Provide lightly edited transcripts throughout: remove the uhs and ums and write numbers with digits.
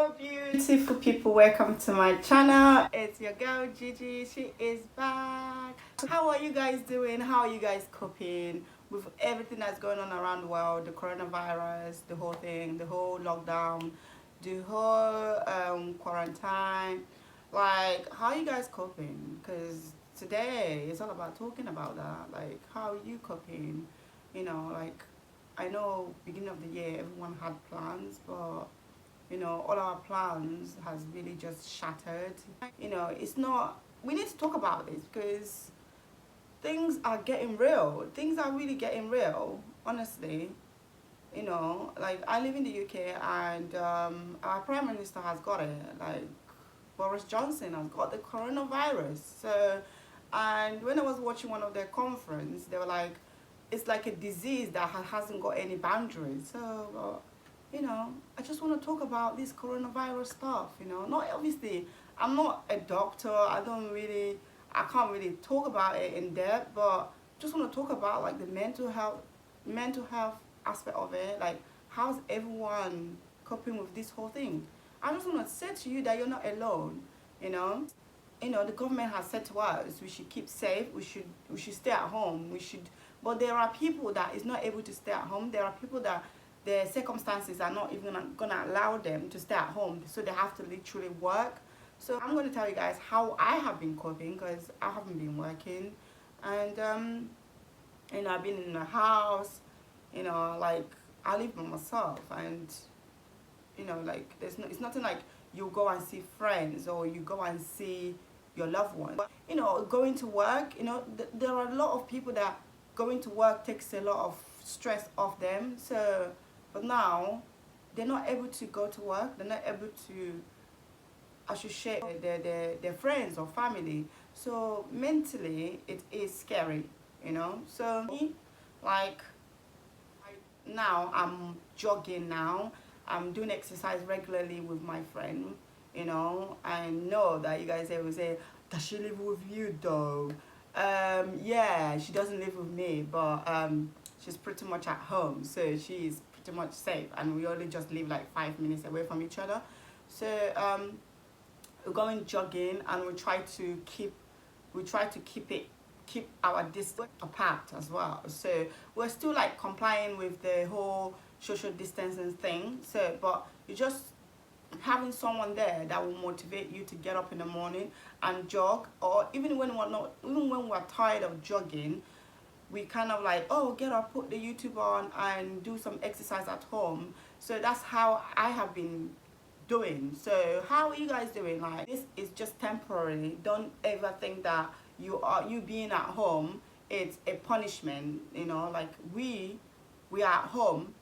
Hello beautiful people, welcome to my channel. It's your girl Gigi. She is back. How are you guys doing? How are you guys coping with everything that's going on around the world? The coronavirus, the whole thing, the whole lockdown, the whole quarantine. Like, how are you guys coping? Because today it's all about talking about that. Like, how are you coping? Like, I know beginning of the year everyone had plans, but all our plans has really just shattered. It's not, we need to talk about this because things are getting real. Things are really getting real, honestly. Like, I live in the UK, and our Prime Minister has got it. Like, Boris Johnson has got the coronavirus. So, and when I was watching one of their conference, they were like, it's like a disease that hasn't got any boundaries. So, I just want to talk about this coronavirus stuff. Not obviously, I'm not a doctor. I can't really talk about it in depth, but just want to talk about like the mental health aspect of it. Like, how's everyone coping with this whole thing? I just want to say to you that you're not alone. You know, the government has said to us we should keep safe. We should stay at home. But there are people that is not able to stay at home. There are people that their circumstances are not even gonna allow them to stay at home, so they have to literally work. So I'm going to tell you guys how I have been coping, because I haven't been working, and I've been in the house. Like, I live by myself, and like, it's nothing like you go and see friends or you go and see your loved ones. But going to work, there are a lot of people that going to work takes a lot of stress off them. So, but now they're not able to go to work. They're not able to associate their friends or family. So mentally, it is scary. So me, like, now I'm jogging now. I'm doing exercise regularly with my friend. I know that you guys will say, does she live with you though? Yeah, she doesn't live with me, but she's pretty much at home, so she's pretty much safe, and we only just live like 5 minutes away from each other. So we're going jogging, and we try to keep our distance apart as well. So we're still like complying with the whole social distancing thing. So, but you just having someone there that will motivate you to get up in the morning and jog, or even when we're tired of jogging, we kind of like, oh, get up, put the YouTube on and do some exercise at home. So that's how I have been doing. So how are you guys doing? Like, this is just temporary. Don't ever think that you being at home, it's a punishment. Like, we are at home,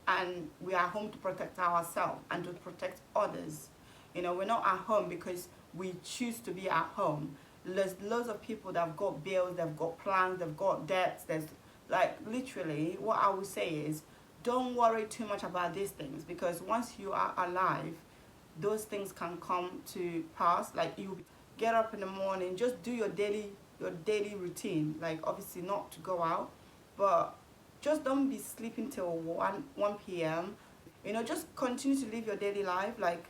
and we are home to protect ourselves and to protect others. We're not at home because we choose to be at home. There's loads of people that have got bills, they've got plans, they've got debts. There's, like, literally, what I would say is, don't worry too much about these things, because once you are alive, those things can come to pass. Like, you get up in the morning, just do your daily routine. Like, obviously not to go out, but just don't be sleeping till 1 p.m. Just continue to live your daily life. Like,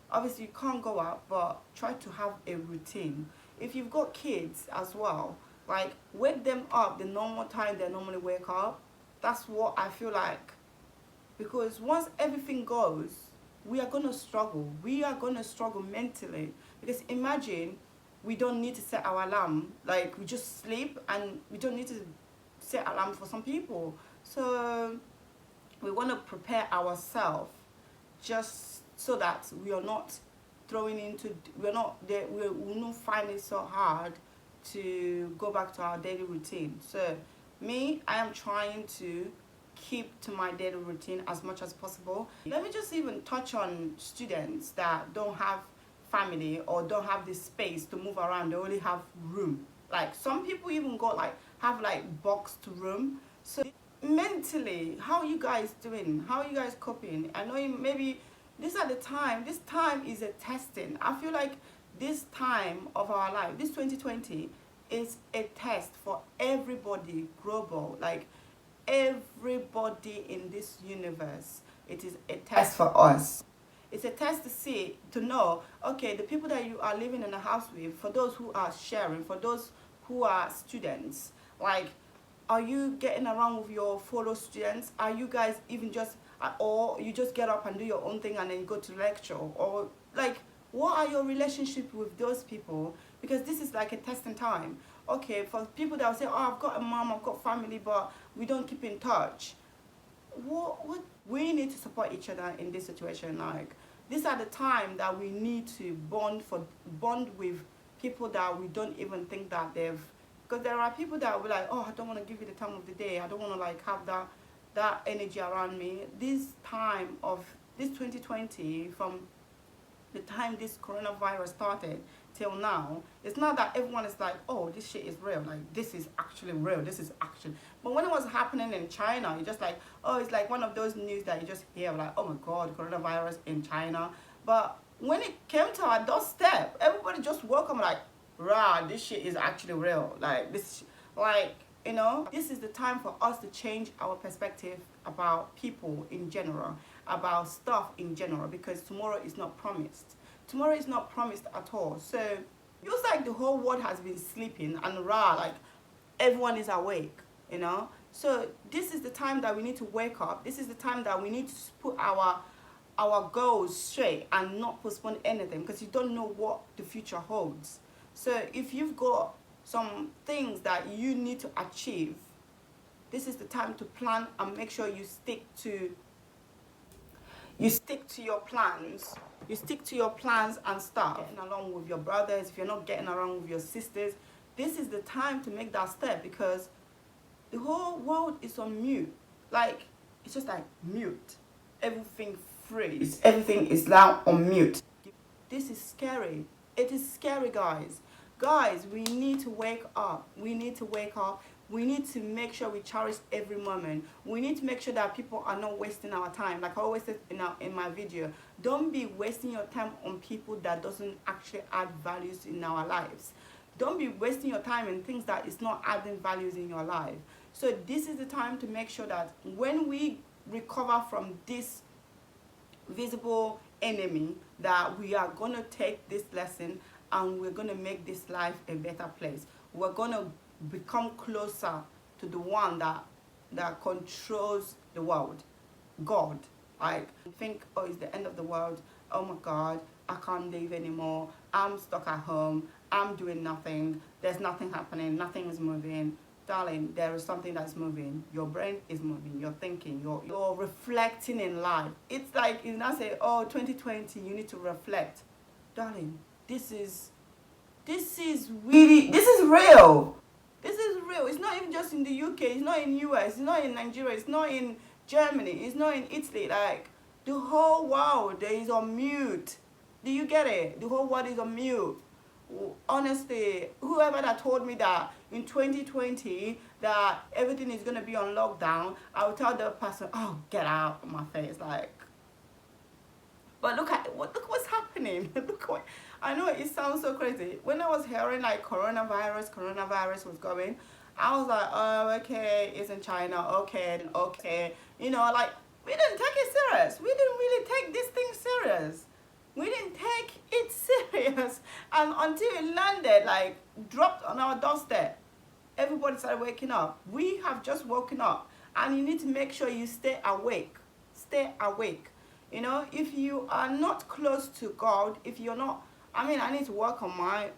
obviously you can't go out, but try to have a routine. If you've got kids as well, like, wake them up the normal time they normally wake up. That's what I feel like. Because once everything goes, we are going to struggle. We are going to struggle mentally. Because imagine, we don't need to set our alarm. Like, we just sleep, and we don't need to set alarm for some people. So we want to prepare ourselves, just so that we are not we're not there, we will not find it so hard to go back to our daily routine. So me, I am trying to keep to my daily routine as much as possible. Let me just even touch on students that don't have family or don't have the space to move around. They only have room. Like, some people even have like boxed room. So mentally, how are you guys doing? How are you guys coping? I know maybe this time is a testing. I feel like this time of our life, this 2020, is a test for everybody global. Like, everybody in this universe, it is a test for us. It's a test to see, to know, okay, the people that you are living in a house with, for those who are sharing, for those who are students, like, are you getting around with your fellow students? Are you guys even just, or you just get up and do your own thing and then you go to lecture? Or like, what are your relationship with those people? Because this is like a testing time. Okay, for people that will say, oh, I've got a mom, I've got family, but we don't keep in touch. What we need to support each other in this situation. Like, these are the time that we need to bond with people that we don't even think that they've, because there are people that will be like, oh, I don't want to give you the time of the day, I don't want to like have that energy around me. This time of this 2020, from the time this coronavirus started till now, it's not that everyone is like, oh, this shit is real, like this is actually real, this is action. But when it was happening in China, you're just like, oh, it's like one of those news that you just hear like, oh my god, coronavirus in China. But when it came to our doorstep, everybody just woke up like, rah, this shit is actually real. Like this, like, you know, this is the time for us to change our perspective about people in general, about stuff in general, because tomorrow is not promised. Tomorrow is not promised at all. So it feels like the whole world has been sleeping and rah, like everyone is awake, you know. So this is the time that we need to wake up. This is the time that we need to put our goals straight and not postpone anything, because you don't know what the future holds. So if you've got some things that you need to achieve, this is the time to plan and make sure you stick to your plans. You stick to your plans and stuff. Getting along with your brothers, if you're not getting along with your sisters, this is the time to make that step, because the whole world is on mute. Like, it's just like mute. Everything freeze. Everything is now on mute. This is scary. It is scary, guys. Guys, we need to wake up. We need to wake up. We need to make sure we cherish every moment. We need to make sure that people are not wasting our time. Like I always said in my video, don't be wasting your time on people that doesn't actually add values in our lives. Don't be wasting your time in things that is not adding values in your life. So this is the time to make sure that when we recover from this visible enemy, that we are going to take this lesson and we're going to make this life a better place. We're going to become closer to the one that controls the world, God. Like, think, oh, it's the end of the world, oh my god, I can't live anymore, I'm stuck at home, I'm doing nothing, there's nothing happening, nothing is moving. Darling, there is something that's moving. Your brain is moving, you're thinking, you're reflecting in life. It's like, you now say, oh, 2020, you need to reflect. Darling, this is really, this is real. This is real. It's not even just in the UK, it's not in US, it's not in Nigeria, it's not in Germany, it's not in Italy. Like, the whole world is on mute. Do you get it? The whole world is on mute. Honestly, whoever that told me that in 2020 that everything is going to be on lockdown, I would tell the person, oh, get out of my face. Like, but look what's happening. Look what, I know it sounds so crazy. When I was hearing like coronavirus was going, I was like, oh, okay, it's in China, okay. You know, like, we didn't take it serious. We didn't really take this thing serious. We didn't take it serious. And until it landed, like, dropped on our doorstep, everybody started waking up. We have just woken up. And you need to make sure you stay awake. Stay awake. You know, if you are not close to God, if you're not, I mean, I need to work on my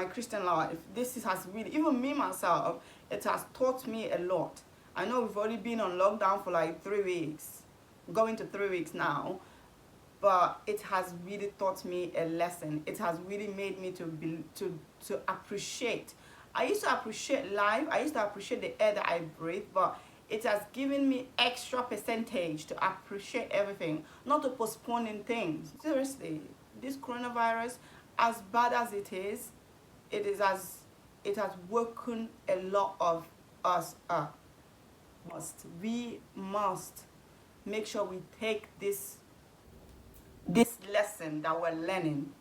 Christian life. Has really, even me myself, it has taught me a lot. I know we've already been on lockdown for like 3 weeks, going to 3 weeks now, but it has really taught me a lesson. It has really made me to appreciate. I used to appreciate life. I used to appreciate the air that I breathe, but it has given me extra percentage to appreciate everything, not to postponing things. Seriously, this coronavirus, as bad as it is, it has woken a lot of us up. We must make sure we take this lesson that we're learning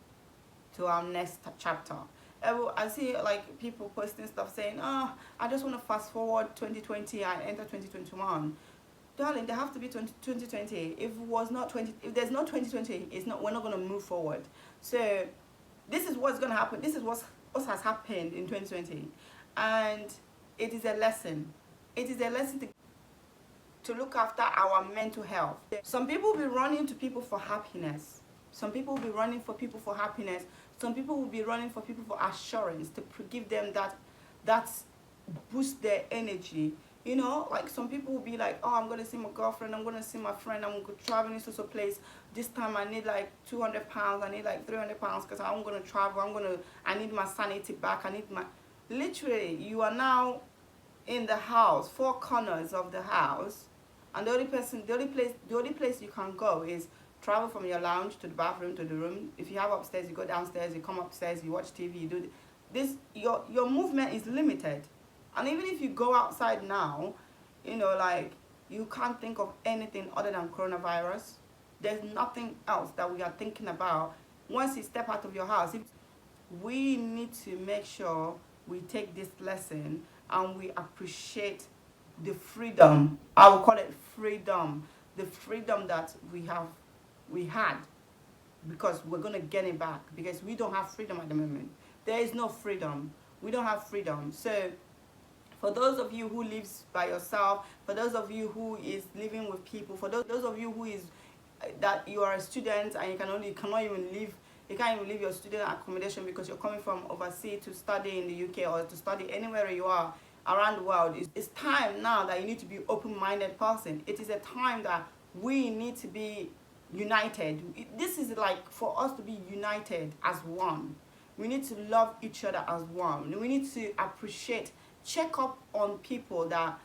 to our next chapter. I see like people posting stuff saying, oh, I just want to fast forward 2020 and enter 2021. darling, there have to be 2020. If it was not 20, if there's no 2020, it's not, we're not going to move forward. So this is what's going to happen. This is what has happened in 2020, and it is a lesson. It is a lesson to look after our mental health. Some people will be running to people for happiness. Some people will be running for people for happiness. Some people will be running for people for assurance, to give them that boost their energy. You know, like some people will be like, oh, I'm going to see my girlfriend, I'm going to see my friend, I'm traveling to a place. This time I need like 200 pounds, I need like 300 pounds because I'm going to travel. I need my sanity back. Literally, you are now in the house, four corners of the house, and the only place you can go is travel from your lounge to the bathroom to the room. If you have upstairs, you go downstairs, you come upstairs, you watch TV, you do this. Your movement is limited. And even if you go outside now, you know, like, you can't think of anything other than coronavirus. There's nothing else that we are thinking about. Once you step out of your house, we need to make sure we take this lesson and we appreciate the freedom. I will call it freedom. The freedom that we had, because we're going to get it back, because we don't have freedom at the moment. There is no freedom. We don't have freedom. So for those of you who lives by yourself, for those of you who is living with people, for those of you who is that you are a student and you can't even leave your student accommodation because you're coming from overseas to study in the UK or to study anywhere you are around the world. It's time now that you need to be open-minded person. It is a time that we need to be united. This is like for us to be united as one. We need to love each other as one. We need to appreciate, check up on people that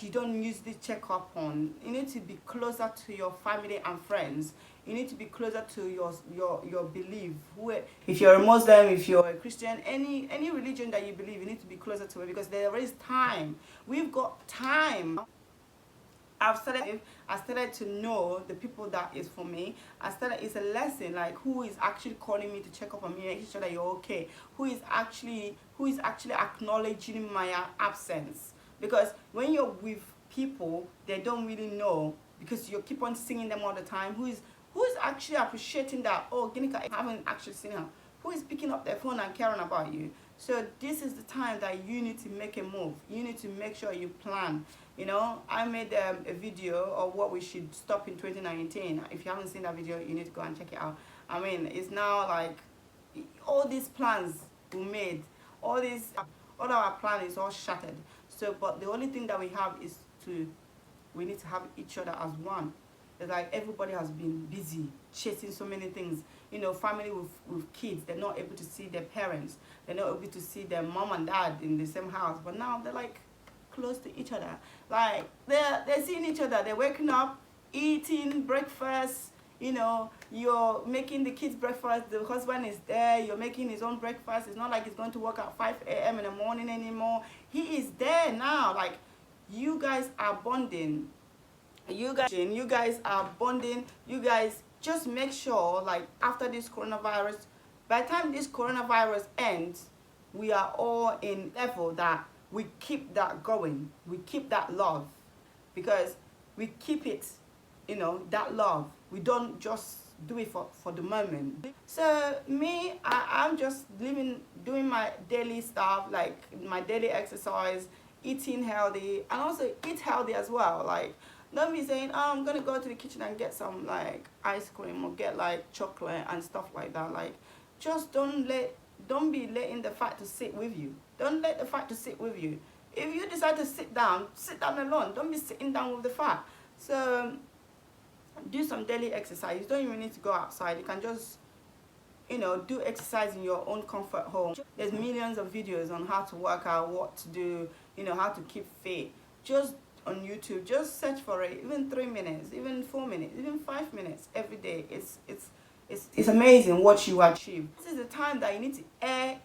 you don't usually check up on. You need to be closer to your family and friends. You need to be closer to your belief. If you're a Muslim, if you're a Christian, any religion that you believe, you need to be closer to it, because there is time. We've got time. I started to know the people that is for me. It's a lesson, like, who is actually calling me to check up on me, making sure that you're okay. Who is actually acknowledging my absence. Because when you're with people, they don't really know, because you keep on singing them all the time. Who is actually appreciating that, oh, Ginika, I haven't actually seen her. Who is picking up their phone and caring about you? So this is the time that you need to make a move. You need to make sure you plan. You know, I made a video of what we should stop in 2019. If you haven't seen that video, you need to go and check it out. I mean, it's now like all these plans we made, all our plan is all shattered. So, but the only thing that we have is we need to have each other as one. It's like everybody has been busy chasing so many things. You know, family with kids, they're not able to see their parents. They're not able to see their mom and dad in the same house. But now they're like close to each other. Like they're seeing each other. They're waking up, eating breakfast. You know, you're making the kids breakfast. The husband is there. You're making his own breakfast. It's not like he's going to work at 5 a.m. in the morning anymore. He is there now. Like, you guys are bonding. You guys are bonding. You guys just make sure, like, after this coronavirus, by the time this coronavirus ends, we are all in level that we keep that going. We keep that love, because we keep it, you know, that love. We don't just do it for the moment. So me, I'm just doing my daily stuff, like my daily exercise, eating healthy, and also eat healthy as well. Like, don't be saying, oh, I'm gonna go to the kitchen and get some like ice cream or get like chocolate and stuff like that. Like, just don't be letting the fact to sit with you. Don't let the fact to sit with you. If you decide to sit down alone. Don't be sitting down with the fat. So do some daily exercise. You don't even need to go outside. You can just, you know, do exercise in your own comfort home. There's millions of videos on how to work out, what to do, you know, how to keep fit. Just on YouTube, just search for it. Even 3 minutes, even 4 minutes, even 5 minutes every day. It's amazing what you achieve. This is the time that you need to air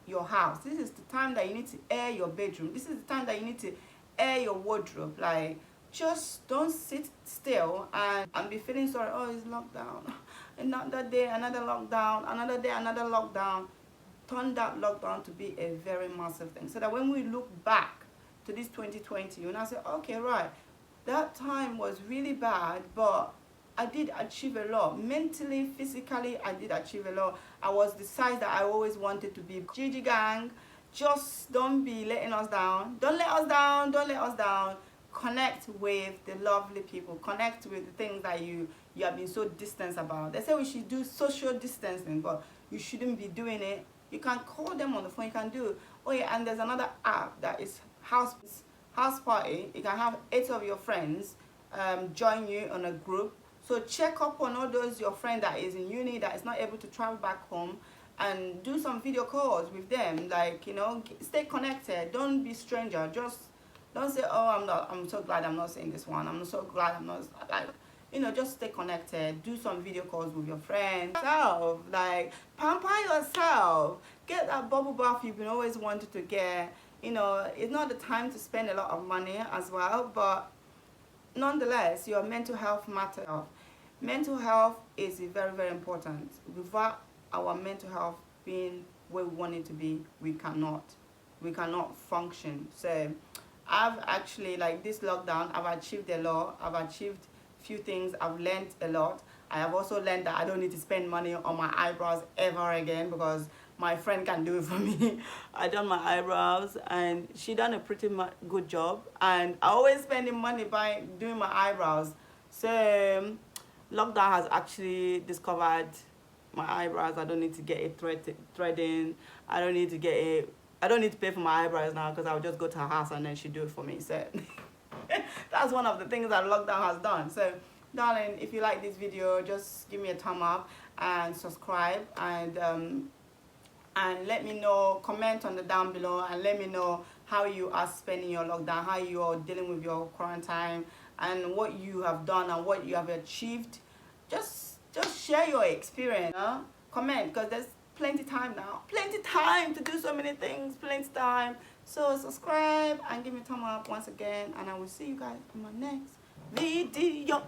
your house. This is the time that you need to air your bedroom. This is the time that you need to air your wardrobe. Like, just don't sit still and be feeling sorry. Oh, it's lockdown. Another day, another lockdown. Another day, another lockdown. Turn that lockdown to be a very massive thing, so that when we look back to this 2020, you now say, okay, right, That time was really bad, but I did achieve a lot. Mentally, physically, I did achieve a lot. I was the size that I always wanted to be. Gigi gang, just don't be letting us down. Don't let us down. Don't let us down. Connect with the lovely people. Connect with the things that you have been so distant about. They say we should do social distancing, but you shouldn't be doing it. You can call them on the phone. You can do. Oh yeah, and there's another app that is house party. You can have 8 of your friends join you on a group. So check up on all those your friend that is in uni that is not able to travel back home, and do some video calls with them. Like, you know, stay connected. Don't be stranger. Just don't say, oh, I'm so glad I'm not saying this one. I'm so glad I'm not, like, you know, just stay connected. Do some video calls with your friends. Self, like, pamper yourself. Get that bubble bath you've been always wanted to get. You know, it's not the time to spend a lot of money as well, but nonetheless, your mental health matters. Mental health is very, very important. Without our mental health being where we want it to be, we cannot function. So I've actually, like, this lockdown, I've achieved a lot. I've achieved few things. I've learned a lot. I have also learned that I don't need to spend money on my eyebrows ever again, because my friend can do it for me. I done my eyebrows and she done a pretty good job, and I always spending money doing my eyebrows. So lockdown has actually discovered my eyebrows. I don't need to get a threading. I don't need to pay for my eyebrows now, because I'll just go to her house and then she do it for me. So that's one of the things that lockdown has done. So darling, if you like this video, just give me a thumb up and subscribe, and let me know, comment on the down below, and let me know how you are spending your lockdown, how you are dealing with your quarantine, and what you have done and what you have achieved. Just share your experience. Comment, because there's plenty time now, plenty time to do so many things, plenty time. So subscribe and give me a thumb up once again, and I will see you guys in my next video.